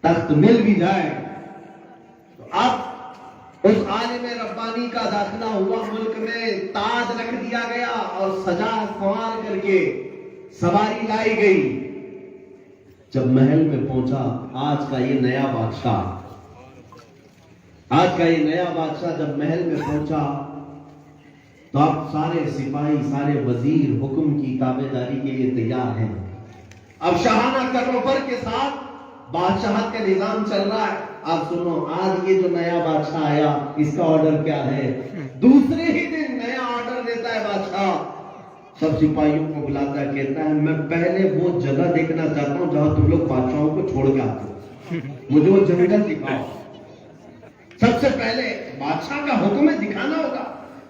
تخت مل بھی جائے تو اب اس عالم ربانی کا داخلہ ہوا ملک میں، تاج رکھ دیا گیا اور سجا سنوار کر کے سواری لائی گئی۔ جب محل میں پہنچا، آج کا یہ نیا بادشاہ جب محل میں پہنچا تو اب سارے سپاہی، سارے وزیر حکم کی تابعداری کے لیے تیار ہیں۔ اب شاہانہ کروبر کے ساتھ بادشاہت کا نظام چل رہا ہے۔ آپ سنو، آج یہ جو نیا بادشاہ آیا، اس کا آرڈر کیا ہے؟ دوسرے ہی دن نیا آرڈر دیتا ہے بادشاہ، سب سپاہیوں کو بلاتا ہے، کہتا ہے میں پہلے وہ جگہ دیکھنا چاہتا ہوں جہاں تم لوگ بادشاہوں کو چھوڑ کے آتے ہو، مجھے وہ جنگل دکھاؤ۔ سب سے پہلے بادشاہ کا حکم ہے، دکھانا ہوگا۔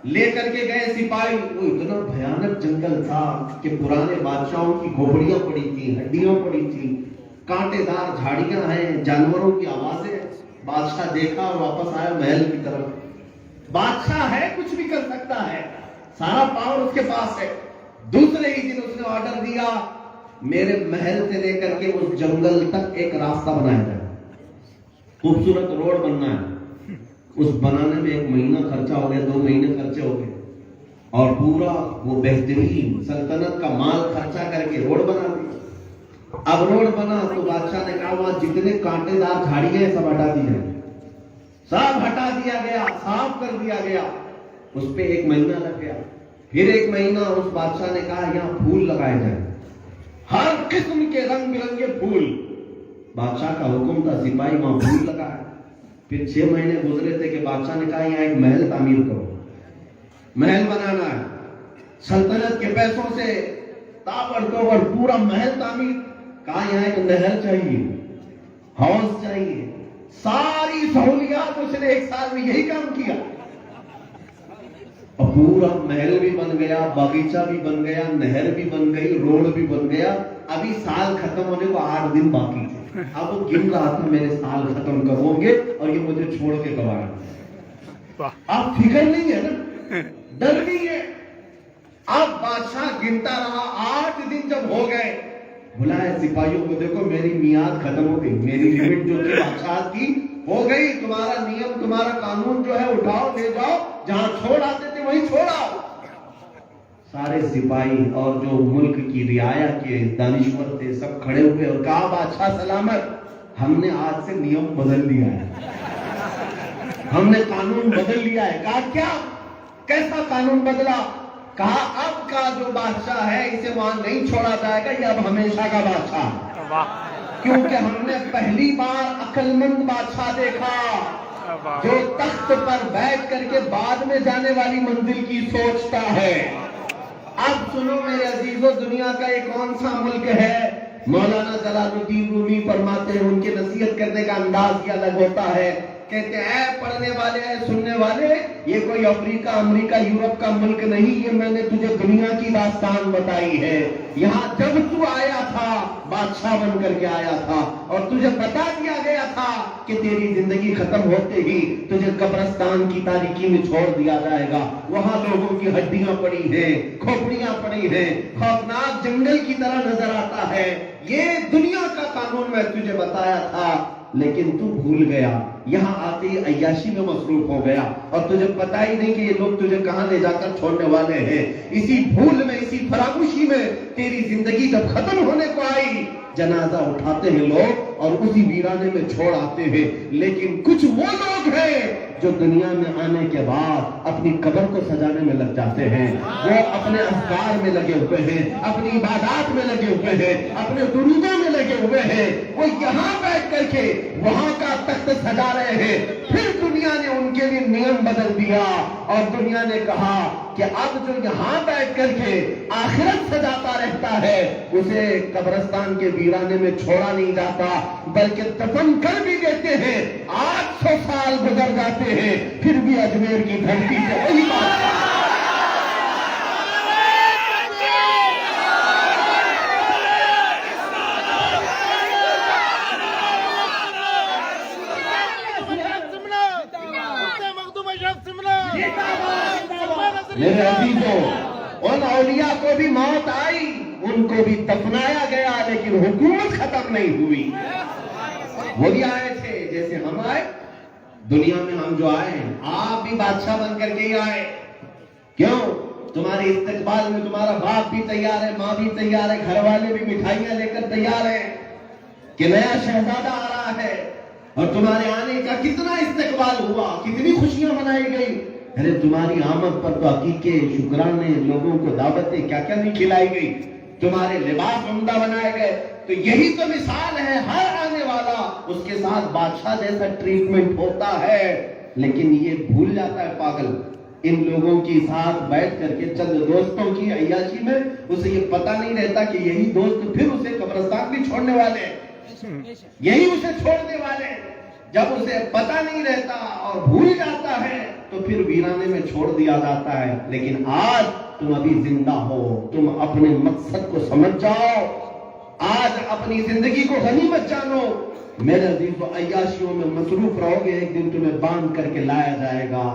لے کر کے گئے سپاہی، وہ اتنا بھیانک جنگل تھا کہ پرانے بادشاہوں کی کھوپڑیاں پڑی تھی، ہڈیاں پڑی تھی، کانٹے دار جھاڑیاں ہیں، جانوروں کی آوازیں۔ بادشاہ دیکھا اور واپس آیا محل کی طرف۔ بادشاہ ہے، کچھ بھی کر سکتا ہے، سارا پاور اس کے پاس ہے۔ دوسرے ہی دن اس نے آرڈر دیا، میرے محل سے لے کر کے اس جنگل تک ایک راستہ بنایا جائے، خوبصورت روڈ بننا ہے۔ اس بنانے میں 1 مہینہ خرچہ ہو گیا، 2 مہینے خرچے ہو گئے، اور پورا وہ بہترین سلطنت کا مال خرچہ کر کے روڈ بنا دیا۔ اب روڈ بنا تو بادشاہ نے کہا وہاں جتنے کانٹے دار جھاڑیاں ہیں سب ہٹا دی جائیں، سب ہٹا دیا گیا، صاف کر دیا گیا۔ اس پہ 1 مہینہ لگ گیا۔ پھر 1 مہینہ اس بادشاہ نے کہا یہاں پھول لگائے جائیں، ہر قسم کے رنگ برنگے پھول۔ بادشاہ کا حکم تھا، سپاہی وہاں پھول لگائے۔ پھر 6 مہینے گزرے تھے کہ بادشاہ نے کہا یہاں ایک محل تعمیر کرو، محل بنانا ہے۔ سلطنت کے پیسوں سے تابڑ توڑ پورا محل تعمیر۔ کہا یہاں ایک نہر چاہیے، ہاؤس چاہیے، ساری سہولیات اس نے 1 سال میں یہی کام کیا۔ اور پورا محل بھی بن گیا، باغیچہ بھی بن گیا، نہر بھی بن گئی، روڈ بھی بن گیا۔ ابھی سال ختم ہونے کو 8 دن باقی تھے۔ اب وہ گن رہا تھا میرے سال ختم کب ہوں گے اور یہ مجھے چھوڑ کے کب آئے۔ اب فکر نہیں ہے نا، ڈر نہیں ہے۔ اب بادشاہ گنتا رہا، 8 دن جب ہو گئے، بلائے سپاہیوں کو، دیکھو میری میعاد ختم ہو گئی، میری لمٹ جو تھی بادشاہ کی ہو گئی، تمہارا نیم، تمہارا قانون جو ہے اٹھاؤ، لے جاؤ، جہاں چھوڑ آتے تھے وہیں چھوڑاؤ۔ سارے سپاہی اور جو ملک کی رعایا کے دانشور تھے سب کھڑے ہوئے اور کہا بادشاہ سلامت، ہم نے آج سے نیم بدل لیا ہے، ہم نے قانون بدل لیا ہے۔ کہا کیا؟ کیسا قانون بدلا؟ کہا اب کا جو بادشاہ ہے اسے وہاں نہیں چھوڑا جائے گا، یہ اب ہمیشہ کا بادشاہ ہے، کیونکہ ہم نے پہلی بار عقل مند بادشاہ دیکھا جو تخت پر بیٹھ کر کے بعد میں جانے والی منزل کی سوچتا ہے۔ اب سنو میرے عزیزو، دنیا کا یہ کون سا ملک ہے؟ مولانا جلال الدین رومی فرماتے ہیں، ان کے نصیحت کرنے کا انداز یہ الگ ہوتا ہے۔ کہتے ہیں اے پڑھنے والے، اے سننے والے، یہ کوئی افریقہ، امریکہ، یورپ کا ملک نہیں، یہ میں نے تجھے دنیا کی داستان بتائی ہے۔ یہاں جب تو آیا تھا بادشاہ بن کر کے آیا تھا، اور تجھے بتا دیا گیا تھا کہ تیری زندگی ختم ہوتے ہی تجھے قبرستان کی تاریکی میں چھوڑ دیا جائے گا۔ وہاں لوگوں کی ہڈیاں پڑی ہیں، کھوپڑیاں پڑی ہیں، خوفناک جنگل کی طرح نظر آتا ہے۔ یہ دنیا کا قانون میں تجھے بتایا تھا، لیکن تو بھول گیا، یہاں آتے ہی عیاشی میں مصروف ہو گیا، اور تجھے پتا ہی نہیں کہ یہ لوگ تجھے کہاں لے جا کر چھوڑنے والے ہیں۔ اسی بھول میں، اسی فراموشی میں تیری زندگی جب ختم ہونے کو آئی، جنازہ اٹھاتے ہیں لوگ اور اسی ویرانے میں چھوڑ آتے ہیں۔ لیکن کچھ وہ لوگ ہیں جو دنیا میں آنے کے بعد اپنی قبر کو سجانے میں لگ جاتے ہیں، وہ اپنے اذکار میں لگے ہوئے ہیں، اپنی عبادات میں لگے ہوئے ہیں، اپنے درودوں میں لگے ہوئے ہیں، وہ یہاں بیٹھ کر کے وہاں کا تخت سجا رہے ہیں۔ پھر دنیا نے ان کے لیے نیم بدل دیا اور دنیا نے کہا کہ اب جو یہاں بیٹھ کر کے آخرت سجاتا رہتا ہے اسے قبرستان کے ویرانے میں چھوڑا نہیں جاتا، بلکہ دفن کر بھی دیتے ہیں۔ 800 سال گزر جاتے ہیں، پھر بھی اجمیر کی دھرتی سے وہی بات ہے۔ میرے عزیز ان کو بھی دفنایا گیا لیکن حکومت ختم نہیں ہوئی. وہ بھی آئے تھے جیسے ہم آئے. دنیا میں ہم جو آئے ہیں آپ بھی بادشاہ بن کر کے ہی آئے. کیوں؟ تمہارے استقبال میں تمہارا باپ بھی تیار ہے, ماں بھی تیار ہے, گھر والے بھی مٹھائیاں لے کر تیار ہیں کہ نیا شہزادہ آ رہا ہے. اور تمہارے آنے کا کتنا استقبال ہوا, کتنی خوشیاں منائی گئی. ارے تمہاری آمد پر تو عقیقے, شکرانے, لوگوں کو دعوتیں کیا کیا نہیں کھلائی گئی. تمہارے لباس عمدہ بنائے گئے. تو یہی تو مثال ہے, ہر آنے والا اس کے ساتھ بادشاہ جیسا ٹریٹمنٹ ہوتا ہے. لیکن یہ بھول جاتا ہے پاگل, ان لوگوں کے ساتھ بیٹھ کر کے چند دوستوں کی عیاشی میں اسے یہ پتہ نہیں رہتا کہ یہی دوست پھر اسے قبرستان بھی چھوڑنے والے ہیں, یہی اسے چھوڑنے والے ہیں. جب اسے پتہ نہیں رہتا اور بھول جاتا ہے تو پھر ویرانے میں چھوڑ دیا جاتا ہے. لیکن آج تم ابھی زندہ ہو, تم اپنے مقصد کو سمجھ جاؤ, آج اپنی زندگی کو غنیمت جانو. میرے عزیزو, عیاشیوں میں مصروف رہو گے, ایک دن تمہیں باندھ کر کے لایا جائے گا.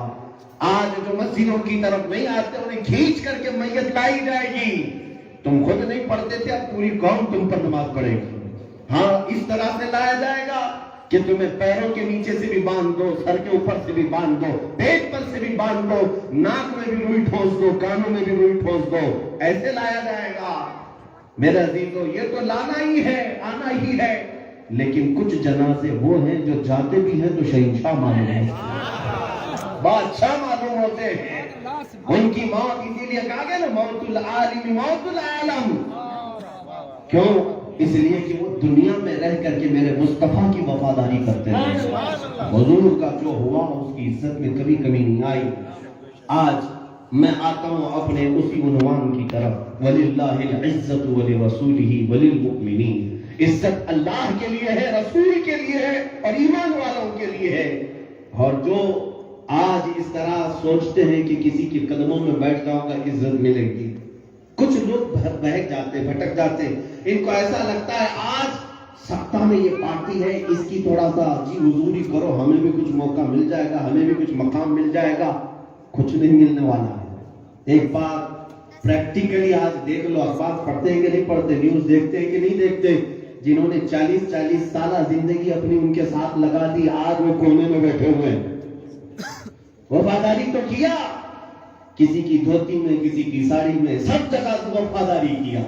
آج جو مسجدوں کی طرف نہیں آتے انہیں کھینچ کر کے میت لائی جائے گی. تم خود نہیں پڑھتے تھے, اب پوری قوم تم پر نماز پڑھے گی. ہاں, اس طرح سے لایا جائے گا کہ تمہیں پیروں کے نیچے سے بھی باندھ دو, سر کے اوپر سے بھی باندھ دو, پیٹ پر سے بھی باندھ دو, ناک میں بھی روئی ٹھونس دو, کانوں میں بھی روئی ٹھونس دو. ایسے لایا جائے گا. میرے عزیزو, یہ تو لانا ہی ہے, آنا ہی ہے. لیکن کچھ جنازے وہ ہیں جو جاتے بھی ہیں تو شہنشاہ معلوم ہیں, بادشاہ معلوم ہوتے ہیں. ان کی موت اسی لیے کہا گیا نا, موت العالم موت العالم. کیوں؟ اس لیے کہ وہ دنیا میں رہ کر کے میرے مصطفیٰ کی وفاداری کرتے ہیں. حضور کا جو ہوا اس کی عزت میں کبھی کمی نہیں آئی. آج میں آتا ہوں اپنے اسی عنوان کی طرف, وَلِلَّهِ الْعِزَّةُ وَلِرَسُولِهِ وَلِلْمُؤْمِنِينَ. عزت اللہ کے لیے ہے, رسول کے لیے ہے اور ایمان والوں کے لیے ہے. اور جو آج اس طرح سوچتے ہیں کہ کسی کے قدموں میں بیٹھ جاؤں گا عزت ملے گی, کچھ لوگ بہک جاتے, بھٹک جاتے. ان کو ایسا لگتا ہے آج سکتہ میں یہ پارٹی ہے, اس کی تھوڑا سا جی حضوری کرو, ہمیں بھی کچھ موقع مل جائے گا, ہمیں بھی کچھ مقام مل جائے گا. کچھ نہیں ملنے والا ہے. ایک بار پریکٹیکلی آج دیکھ لو, اخبار پڑھتے ہیں کہ نہیں پڑھتے, نیوز دیکھتے ہیں کہ نہیں دیکھتے. جنہوں نے 40 سالہ زندگی اپنی ان کے ساتھ لگا دی, آج وہ کونے میں بیٹھے ہوئے ہیں. وفاداری تو کیا, کسی کی دھوتی میں, کسی کی ساڑی میں, سب جگہ تو وفاداری کیا.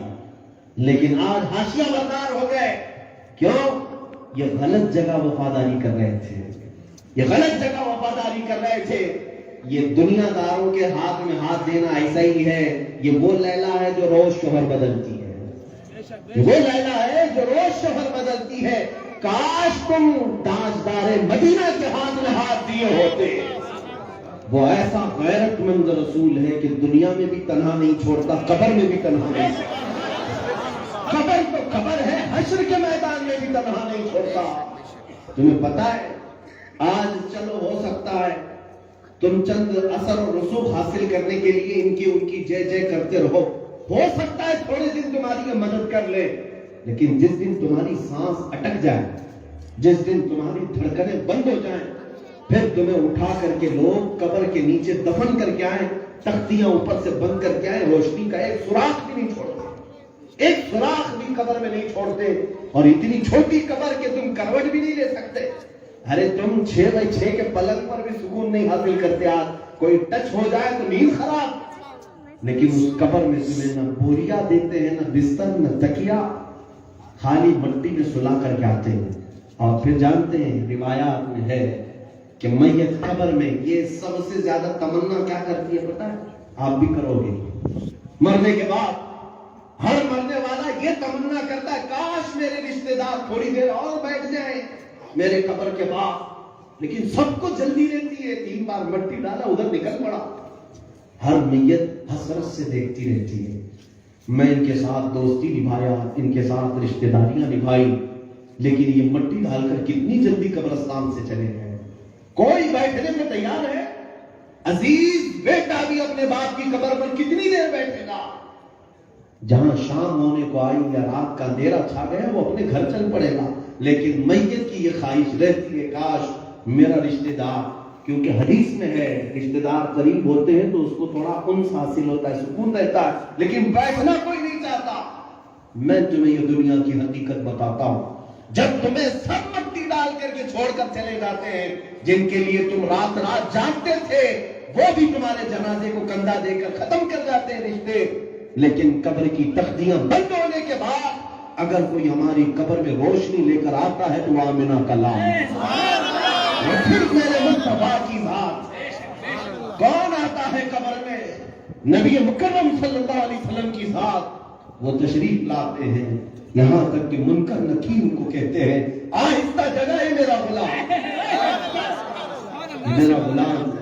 لیکن آج حاشیہ بردار ہو گئے. کیوں؟ یہ غلط جگہ وفاداری کر رہے تھے, یہ غلط جگہ وفاداری کر رہے تھے. یہ دنیا داروں کے ہاتھ میں ہاتھ دینا ایسا ہی ہے. یہ وہ لیلا ہے جو روز شوہر بدلتی ہے, وہ لیلا ہے جو روز شوہر بدلتی ہے. کاش تم تاجدار مدینہ کے ہاتھ میں ہاتھ دیے ہوتے. وہ ایسا غیرت مند رسول ہے کہ دنیا میں بھی تنہا نہیں چھوڑتا, قبر میں بھی تنہا نہیں چھوڑتا. قبر تو قبر ہے, حشر کے میدان میں بھی تنہا نہیں چھوڑتا. تمہیں پتا ہے آج چلو ہو سکتا ہے تم چند اثر اور رسوخ حاصل کرنے کے لیے ان کی جے جے کرتے رہو, ہو سکتا ہے تھوڑے دن تمہاری یہ مدد کر لے. لیکن جس دن تمہاری سانس اٹک جائے, جس دن تمہاری دھڑکنیں بند ہو جائیں, پھر تمہیں اٹھا کر کے لوگ قبر کے نیچے دفن کر کے آئیں, تختیاں اوپر سے بند کر کے آئیں, روشنی کا ایک سوراخ بھی نہیں چھوڑتے, ایک سوراخ بھی قبر میں نہیں چھوڑتے. اور اتنی چھوٹی قبر کہ تم کروٹ بھی نہیں لے سکتے. ارے تم 6x6 کے پلنگ پر بھی سکون نہیں حاصل کرتے. آج کوئی ٹچ ہو جائے تو نیند خراب. لیکن اس قبر میں تمہیں نہ بوریا دیتے ہیں, نہ بستر, نہ تکیا, خالی مٹی میں سلا کر کے آتے ہیں. اور پھر جانتے ہیں روایات میں ہے کہ میت قبر میں یہ سب سے زیادہ تمنا کیا کرتی ہے پتہ ہے؟ آپ بھی کرو گے مرنے کے بعد. ہر مرنے والا یہ تمنا کرتا ہے کاش میرے رشتہ دار تھوڑی دیر اور بیٹھ جائیں میرے قبر کے بعد. لیکن سب کو جلدی رہتی ہے, 3 بار مٹی ڈالا ادھر نکل پڑا. ہر میت حسرت سے دیکھتی رہتی ہے. میں ان کے ساتھ دوستی نبھایا, ان کے ساتھ رشتہ داریاں نبھائی, لیکن یہ مٹی ڈال کر کتنی جلدی قبرستان سے چلے گئے. کوئی بیٹھنے میں تیار ہے؟ عزیز بیٹا بھی اپنے باپ کی قبر پر کتنی دیر بیٹھے گا؟ جہاں شام ہونے کو آئی یا رات کا اندھیرا چھا گیا وہ اپنے گھر چل پڑے گا. لیکن میت کی یہ خواہش رہتی ہے کاش میرا رشتہ دار, کیونکہ حدیث میں ہے رشتہ دار قریب ہوتے ہیں تو اس کو تھوڑا انس حاصل ہوتا ہے, سکون رہتا ہے. لیکن بیٹھنا کوئی نہیں چاہتا. میں تمہیں یہ دنیا کی حقیقت بتاتا ہوں. جب تمہیں سب مٹی ڈال کر کے چھوڑ کر چلے جاتے ہیں، جن کے لیے تم رات رات جاگتے تھے، وہ بھی تمہارے جنازے کو کندھا دے کر ختم کر جاتے ہیں رشتے. لیکن قبر کی تختیاں بند ہونے کے بعد اگر کوئی ہماری قبر میں روشنی لے کر آتا ہے تو آمنہ کا لام. اور پھر میرے مصطفیٰ کی ذات کون آتا ہے قبر میں؟ نبی مکرم صلی اللہ علیہ وسلم کی ذات. وہ تشریف لاتے ہیں، یہاں تک کہ منکر نکیر کو کہتے ہیں آہستہ جگہ ہے میرا غلام، میرا غلام ہے.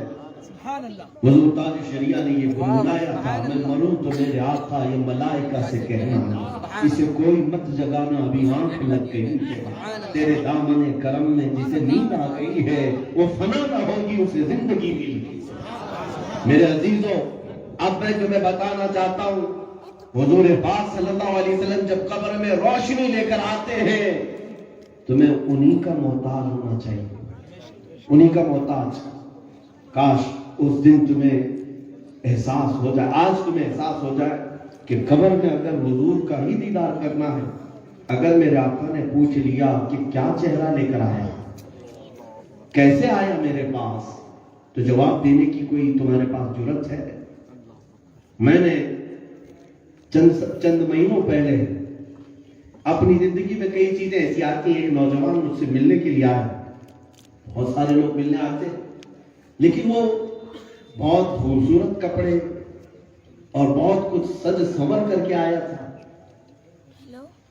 حضور تاج شریعہ نے یہ بلایا تھا، میں مروں تو میرے آقا یہ ملائکہ سے کہنا، اسے کوئی مت جگانا، ابھی آنکھ لگ گئی ہے. تیرے دامن کرم میں جسے نیند آ گئی ہے وہ فنا نہ ہوگی، اسے زندگی مل گئی. میرے عزیزوں، اب میں تمہیں بتانا چاہتا ہوں، حضور پاک صلی اللہ علیہ وسلم جب قبر میں روشنی لے کر آتے ہیں، تمہیں انہی کا محتاج ہونا چاہیے، انہی کا محتاج. کاش اس دن تمہیں احساس ہو جائے، آج تمہیں احساس ہو جائے کہ قبر میں اگر حضور کا ہی دیدار کرنا ہے، اگر میرے آقا نے پوچھ لیا کہ کیا چہرہ لے کر آیا، کیسے آیا میرے پاس، تو جواب دینے کی کوئی تمہارے پاس جرت ہے؟ میں نے چند مہینوں پہلے اپنی زندگی میں کئی چیزیں ایسی آتی ہیں. ایک نوجوان مجھ سے ملنے کے لیے آیا، بہت سارے لوگ ملنے آتے ہیں، لیکن وہ بہت خوبصورت کپڑے اور بہت کچھ سج سنور کر کے آیا تھا.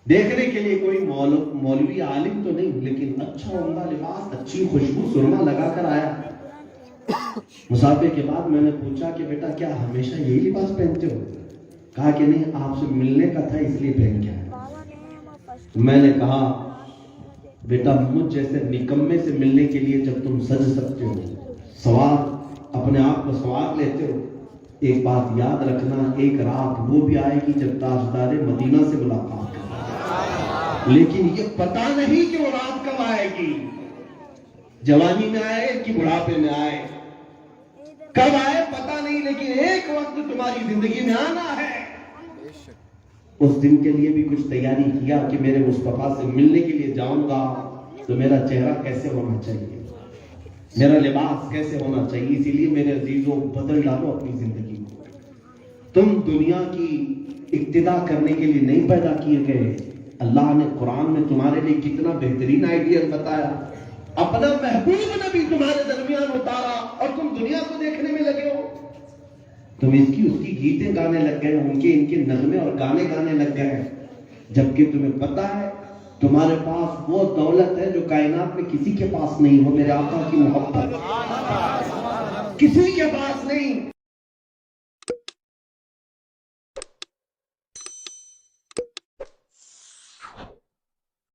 دیکھنے کے لیے کوئی مولوی عالم تو نہیں، لیکن اچھا عمدہ لباس، اچھی خوشبو سرما لگا کر آیا. مسافے کے بعد میں نے پوچھا کہ بیٹا کیا ہمیشہ یہی لباس پہنتے ہو؟ کہا کہ نہیں، آپ سے ملنے کا تھا اس لیے پہن کے آیا. میں نے کہا بیٹا مجھ جیسے نکمے سے ملنے کے لیے جب تم سج سکتے ہو، سوار اپنے آپ کو سوار لیتے ہو، ایک بات یاد رکھنا، ایک رات وہ بھی آئے گی جب تاجدار مدینہ سے ملاقات کرنا. لیکن یہ پتا نہیں کہ وہ رات کب آئے گی، جوانی میں آئے کہ بڑھاپے میں آئے، کب آئے پتا نہیں، لیکن ایک وقت تمہاری زندگی میں آنا ہے. اس دن کے لیے بھی کچھ تیاری کیا کہ میرے مصطفیٰ سے ملنے کے لیے جاؤں گا تو میرا چہرہ کیسے ہونا چاہیے، میرا لباس کیسے ہونا چاہیے. اسی لیے میرے عزیزوں بدل ڈالو اپنی زندگی کو. تم دنیا کی اقتدا کرنے کے لیے نہیں پیدا کیے گئے. اللہ نے قرآن میں تمہارے لیے کتنا بہترین آئیڈیا بتایا، اپنا محبوب نبی تمہارے درمیان اتارا اور تم دنیا کو دیکھنے میں لگے ہو. تم اس کی گیتیں گانے لگ گئے، ان کے نغمے اور گانے گانے لگ گئے، جبکہ تمہیں پتا ہے تمہارے پاس وہ دولت ہے جو کائنات میں کسی کے پاس نہیں. ہو میرے آقا کی محبت کسی کے پاس نہیں.